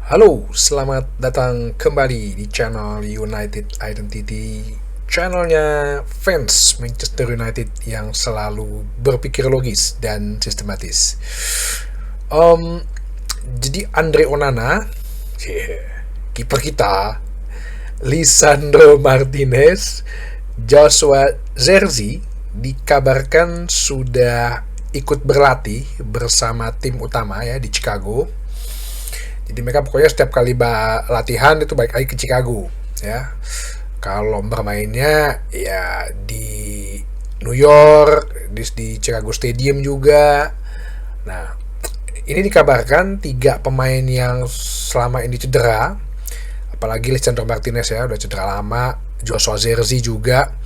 Halo, selamat datang kembali di channel United Identity, channelnya fans Manchester United yang selalu berpikir logis dan sistematis. Om, jadi Andre Onana, kiper kita, Lisandro Martinez, Joshua Zirkzee dikabarkan sudah ikut berlatih bersama tim utama ya di Chicago. Jadi mereka pokoknya setiap kali latihan itu balik lagi ke Chicago ya. Kalau bermainnya ya di New York, di Chicago Stadium juga. Nah, ini dikabarkan 3 pemain yang selama ini cedera, apalagi Lisandro Martinez ya udah cedera lama, Joshua Zirkzee juga,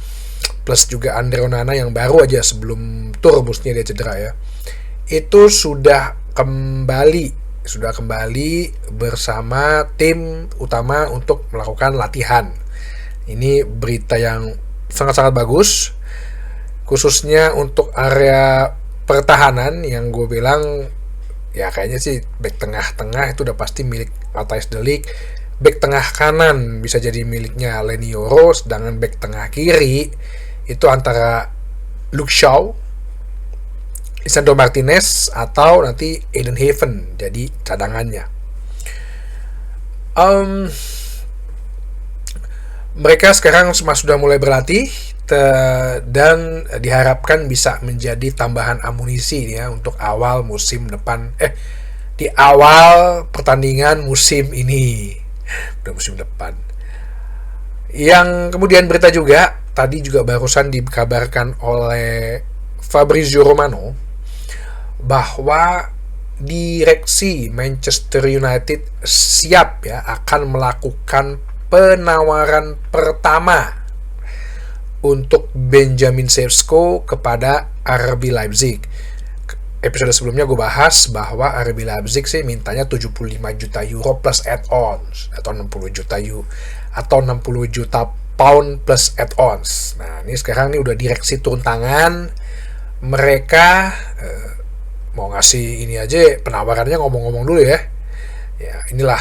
plus juga Andre Onana yang baru aja sebelum tur busnya dia cedera ya, itu sudah kembali bersama tim utama untuk melakukan latihan. Ini berita yang sangat-sangat bagus, khususnya untuk area pertahanan yang gue bilang ya kayaknya sih back tengah-tengah itu udah pasti milik Matthijs de Ligt. Back tengah kanan bisa jadi miliknya Leny Yoro, sedangkan back tengah kiri itu antara Luke Shaw, Lisandro Martinez, atau nanti Aiden Haven jadi cadangannya. Mereka sekarang sudah mulai berlatih dan diharapkan bisa menjadi tambahan amunisi ya untuk awal musim depan, di awal pertandingan musim ini, udah musim depan. Yang kemudian berita juga tadi juga barusan dikabarkan oleh Fabrizio Romano bahwa direksi Manchester United siap ya akan melakukan penawaran pertama untuk Benjamin Sesko kepada RB Leipzig. Episode sebelumnya gue bahas bahwa RB Leipzig sih mintanya 75 juta euro plus add-ons atau 60 juta pound plus add-ons. Nah, ini sekarang nih udah direksi turun tangan. Mereka mau ngasih ini aja penawarannya, ngomong-ngomong dulu ya. Ya, inilah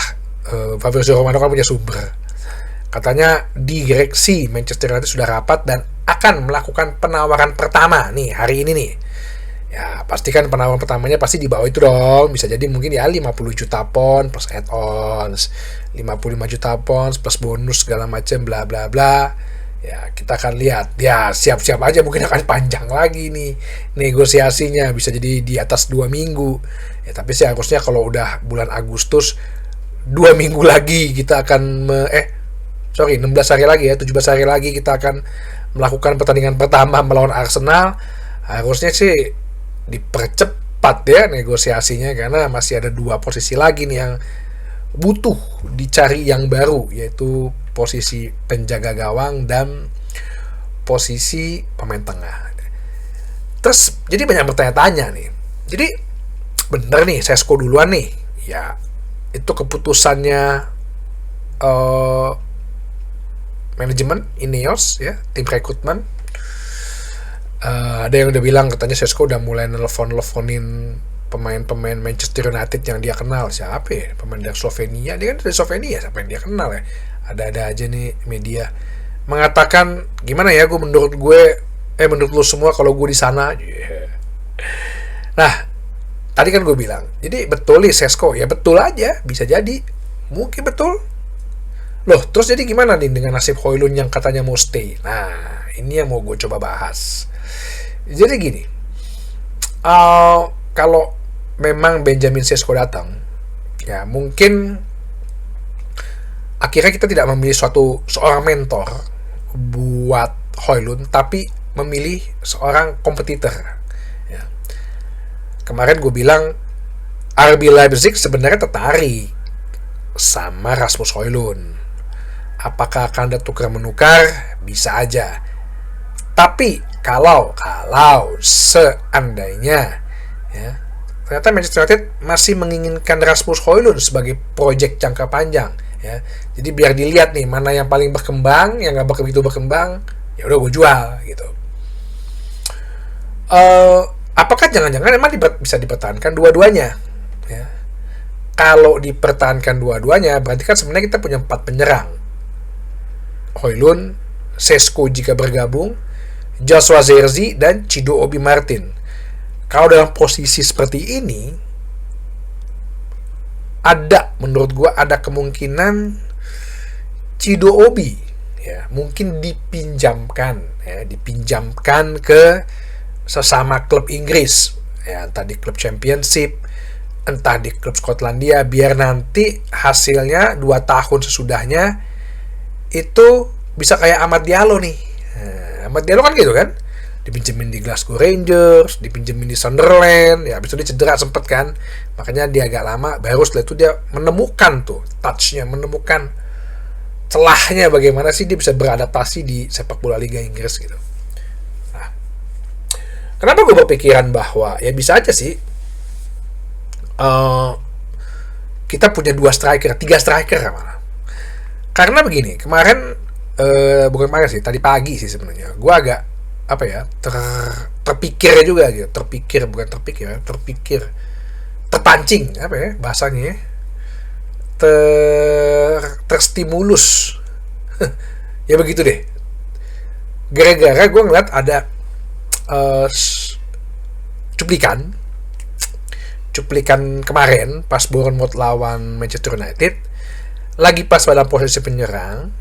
Fabrizio Romano kan punya sumber. Katanya direksi Manchester United sudah rapat dan akan melakukan penawaran pertama nih hari ini nih. Ya, pastikan penawaran pertamanya pasti di bawah itu dong. Bisa jadi mungkin ya 50 juta pound plus add-ons, 55 juta pound plus bonus segala macam bla bla bla. Ya, kita akan lihat. Ya, siap-siap aja mungkin akan panjang lagi nih negosiasinya, bisa jadi di atas 2 minggu. Ya, tapi sih harusnya kalau udah bulan Agustus 2 minggu lagi kita akan 16 hari lagi ya, 17 hari lagi kita akan melakukan pertandingan pertama melawan Arsenal. Harusnya sih dipercepat ya negosiasinya, karena masih ada 2 posisi lagi nih yang butuh dicari yang baru, yaitu posisi penjaga gawang dan posisi pemain tengah. Terus jadi banyak bertanya-tanya nih. Jadi bener nih Sesko duluan nih. Ya itu keputusannya manajemen Ineos ya, tim rekrutmen. Ada yang udah bilang katanya Sesko udah mulai nelfonin pemain-pemain Manchester United yang dia kenal. Siapa ya? Pemain dari Slovenia. Dia kan dari Slovenia, siapa yang dia kenal ya? Ada aja nih media mengatakan gimana ya, menurut lu semua kalau gue di sana. Yeah. Nah, tadi kan gue bilang, jadi betul nih Sesko, ya betul aja, bisa jadi, mungkin betul. Loh, terus jadi gimana nih dengan nasib Højlund yang katanya mau stay? Nah, ini yang mau gue coba bahas. Jadi gini, kalau memang Benjamin Sesko datang, ya mungkin akhirnya kita tidak memilih seorang mentor buat Højlund, tapi memilih seorang kompetitor. Ya. Kemarin gue bilang RB Leipzig sebenarnya tertarik sama Rasmus Højlund. Apakah akan ada tukar menukar? Bisa aja. Tapi kalau seandainya ya, ternyata Manchester United masih menginginkan Rasmus Højlund sebagai proyek jangka panjang ya. Jadi biar dilihat nih mana yang paling berkembang, yang nggak begitu berkembang, ya udah gue jual gitu. Apakah jangan-jangan emang bisa dipertahankan dua-duanya ya? kalau dipertahankan dua-duanya, berarti kan sebenarnya kita punya 4 penyerang. Højlund, Šeško jika bergabung, Joshua Zirkzee, dan Chido Obi Martin. Kalau dalam posisi seperti ini, menurut gue ada kemungkinan Chido Obi ya mungkin dipinjamkan ke sesama klub Inggris ya, entah di klub Championship, entah di klub Skotlandia, biar nanti hasilnya 2 tahun sesudahnya itu bisa kayak Amad Diallo nih. Amad Diallo kan gitu kan, dipinjemin di Glasgow Rangers, dipinjemin di Sunderland, ya habis itu dia cedera sempet kan, makanya dia agak lama, baru setelah itu dia menemukan tuh touch-nya, menemukan celahnya bagaimana sih dia bisa beradaptasi di sepak bola Liga Inggris gitu. Nah, kenapa gue berpikiran bahwa ya bisa aja sih kita punya 2 striker, 3 striker malah. Karena begini, kemarin bukan kemarin sih, tadi pagi sih sebenarnya gue agak terpikir juga gitu, terpancing bahasanya ya, terstimulus ya begitu deh, gara-gara gue ngeliat ada cuplikan kemarin pas Bournemouth lawan Manchester United, lagi pas pada posisi penyerang,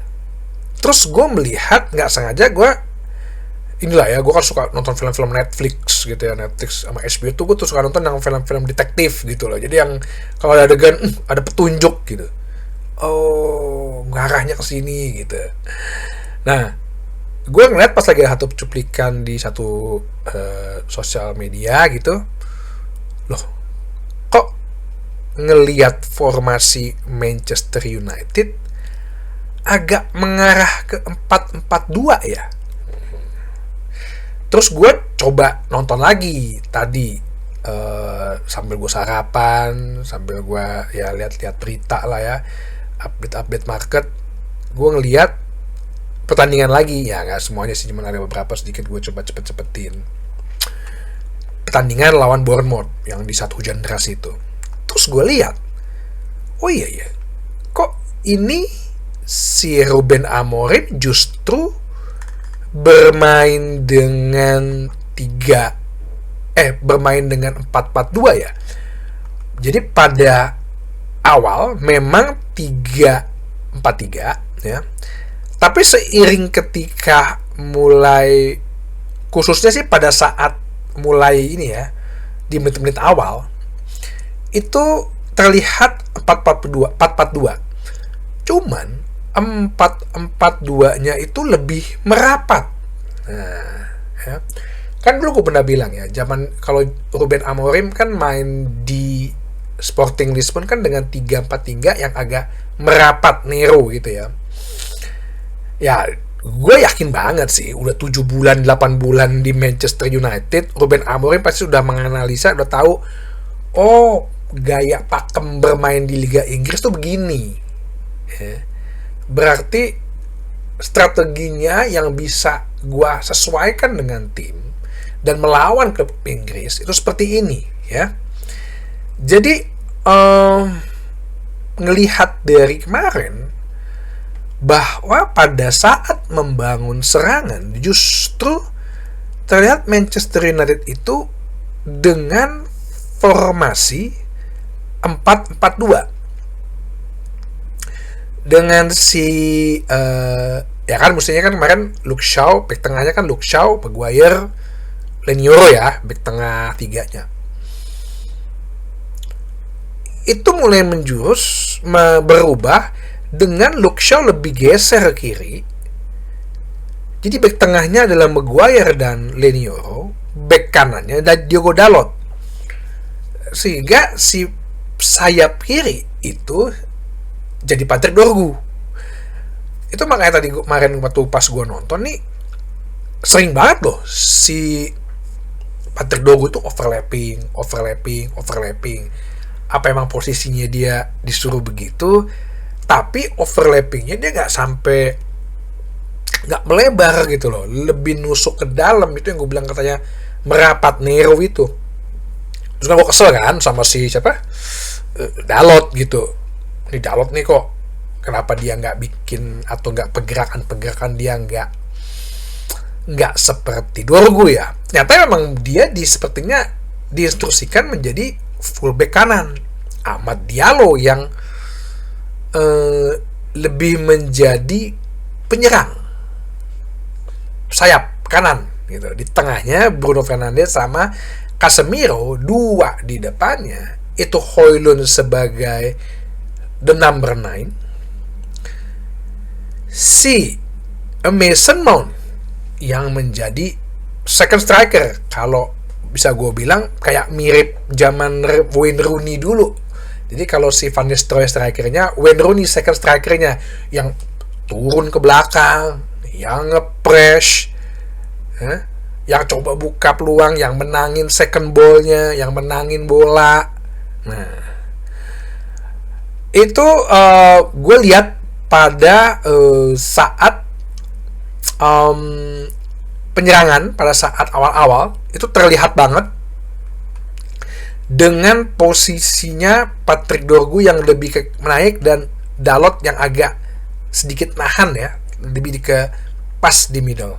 terus gue melihat nggak sengaja, gue kan suka nonton film-film Netflix gitu ya, Netflix sama HBO tuh gue tuh suka nonton yang film-film detektif gitu loh, jadi yang kalau ada adegan ada petunjuk gitu, ngarahnya ke sini gitu. Nah, gue ngeliat pas lagi satu cuplikan di satu sosial media gitu, loh kok ngelihat formasi Manchester United agak mengarah ke 4-4-2 ya. Terus gue coba nonton lagi tadi sambil gue sarapan, sambil gue ya lihat-lihat berita lah ya, update market. Gue ngelihat pertandingan lagi, ya nggak semuanya sih, cuma ada beberapa sedikit gue coba cepet-cepetin. Pertandingan lawan Bournemouth yang di saat hujan deras itu. Terus gue lihat, oh iya ya, kok ini si Ruben Amorim justru bermain dengan 4-4-2 ya. Jadi pada awal memang 3-4-3 ya. Tapi seiring ketika mulai, khususnya sih pada saat mulai ini ya, di menit-menit awal itu terlihat 4-4-2. Cuman 4-4-2-nya itu lebih merapat. Nah, ya. Kan dulu gue pernah bilang ya, zaman kalau Ruben Amorim kan main di Sporting Lisbon kan dengan 3-4-3 yang agak merapat Nero gitu ya. Ya, gue yakin banget sih, udah 7 bulan, 8 bulan di Manchester United, Ruben Amorim pasti sudah menganalisa, udah tahu, gaya pakem bermain di Liga Inggris tuh begini. Ya. Berarti strateginya yang bisa gua sesuaikan dengan tim dan melawan klub Inggris itu seperti ini ya. Jadi ngelihat dari kemarin bahwa pada saat membangun serangan justru terlihat Manchester United itu dengan formasi 4-4-2 dengan si ya kan mestinya kan kemarin Luke Shaw, bek tengahnya kan Luke Shaw, Maguire, Lenioro ya, bek tengah 3-nya. Itu mulai menjurus berubah dengan Luke Shaw lebih geser ke kiri. Jadi bek tengahnya adalah Maguire dan Lenioro, bek kanannya dan Diogo Dalot. Sehingga si sayap kiri itu jadi Patrick Dorgu. Itu makanya tadi kemarin waktu pas gue nonton nih sering banget loh si Patrick Dorgu tuh overlapping. Apa emang posisinya dia disuruh begitu, tapi overlappingnya dia nggak melebar gitu loh, lebih nusuk ke dalam. Itu yang gue bilang katanya merapat Nero itu. Terus kan gue kesel kan sama si siapa, Dalot gitu. Ini Dalot nih kok, kenapa dia nggak bikin atau nggak pergerakan dia nggak seperti Dorgu ya. Ternyata memang dia sepertinya diinstruksikan menjadi fullback kanan. Amad Diallo yang lebih menjadi penyerang sayap kanan gitu. Di tengahnya Bruno Fernandes sama Casemiro, dua di depannya itu Højlund sebagai the number 9, si Mason Mount yang menjadi second striker. Kalau bisa gue bilang kayak mirip zaman Wayne Rooney dulu. Jadi kalau si Van Nistelrooy strikernya, Wayne Rooney second strikernya, yang turun ke belakang, yang nge-press, yang coba buka peluang, yang menangin second ball-nya, yang menangin bola. Nah, itu gue lihat pada saat penyerangan, pada saat awal-awal itu terlihat banget dengan posisinya Patrick Dorgu yang lebih menaik dan Dalot yang agak sedikit nahan ya, lebih ke pas di middle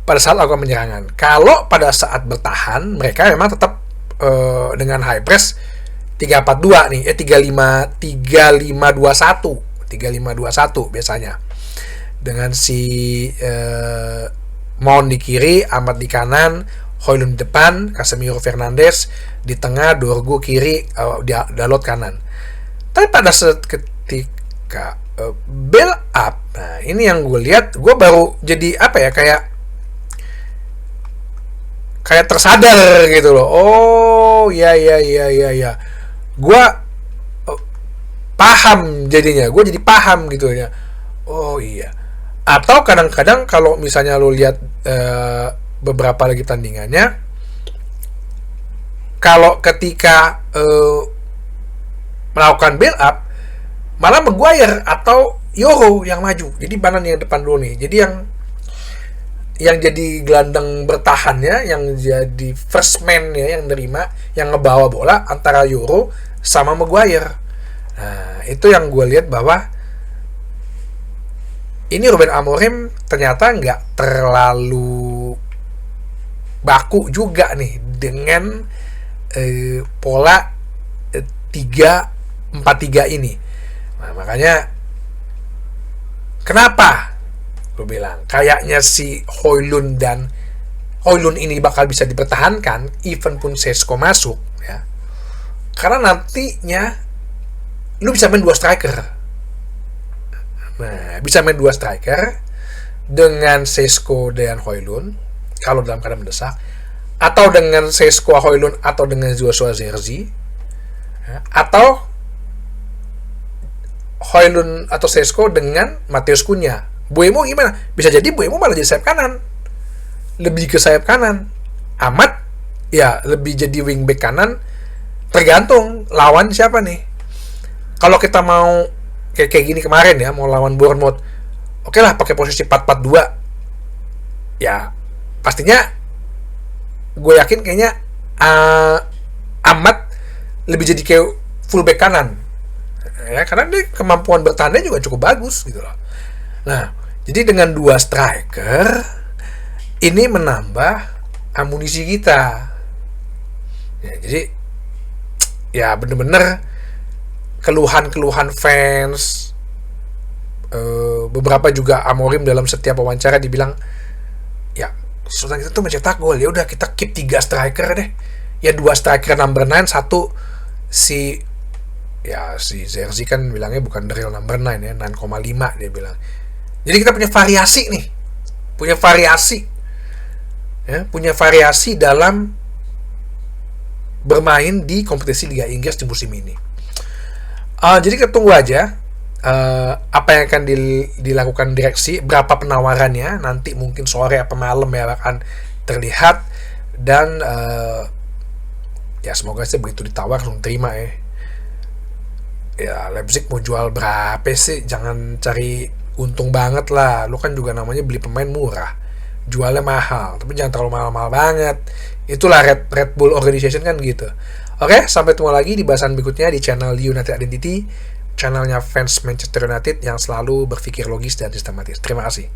pada saat lakukan penyerangan. Kalau pada saat bertahan mereka memang tetap dengan high press 3-4-2 nih, 3-5-2-1 biasanya, dengan si Mount di kiri, Amad di kanan, Højlund di depan, Casemiro Fernandes di tengah, Dorgu kiri, Dalot kanan. Tapi pada saat ketika build up, nah ini yang gue lihat, gue baru jadi apa ya, kayak tersadar gitu loh. Oh ya, gue paham jadinya, gue jadi paham gitu ya. Oh iya. Atau kadang-kadang kalau misalnya lo lihat beberapa lagi tandingannya, kalau ketika melakukan build up, malah Maguire atau Yoro yang maju. Jadi mana nih yang depan dulu nih. Jadi yang jadi gelandang bertahannya, yang jadi first man ya, yang nerima, yang ngebawa bola antara Yoro sama Maguire. Nah, itu yang gue lihat bahwa ini Ruben Amorim ternyata nggak terlalu baku juga nih dengan pola 3-4-3 ini. Nah, makanya kenapa gue bilang kayaknya si Højlund ini bakal bisa dipertahankan even pun Sesko masuk ya. Karena nantinya lu bisa main 2 striker. Nah, bisa main 2 striker dengan Sesko dan Højlund kalau dalam keadaan mendesak, atau dengan Sesko, Højlund, atau dengan Joshua Zirkzee, atau Højlund atau Sesko dengan Matheus Cunha. Mbeumo gimana? Bisa jadi Mbeumo malah jadi sayap kanan, lebih ke sayap kanan. Amad ya lebih jadi wingback kanan, tergantung lawan siapa nih. Kalau kita mau kayak gini kemarin ya, mau lawan Bournemouth, oke lah pakai posisi 4-4-2 ya, pastinya gue yakin kayaknya Amad lebih jadi kayak fullback kanan ya, karena dia kemampuan bertahannya juga cukup bagus gitu loh. Nah, jadi dengan 2 striker ini menambah amunisi kita ya. Jadi ya bener-bener keluhan fans, beberapa juga Amorim dalam setiap wawancara dibilang ya Sultan kita tuh mencetak gol, ya udah kita keep 3 striker deh ya, 2 striker number 9, 1 si Zirkzee kan bilangnya bukan the real number 9 ya, 9,5 dia bilang. Jadi kita punya variasi nih, punya variasi dalam bermain di kompetisi Liga Inggris di musim ini. Jadi kita tunggu aja apa yang akan dilakukan direksi, berapa penawarannya nanti, mungkin sore apa malam ya akan terlihat, dan ya semoga sih begitu ditawar langsung terima ya. Ya Leipzig mau jual berapa sih, jangan cari untung banget lah, lu kan juga namanya beli pemain murah, jualnya mahal, tapi jangan terlalu mahal-mahal banget. Itulah Red Bull Organization kan gitu. Oke, sampai ketemu lagi di bahasan berikutnya di channel United Identity, channelnya fans Manchester United yang selalu berpikir logis dan sistematis. Terima kasih.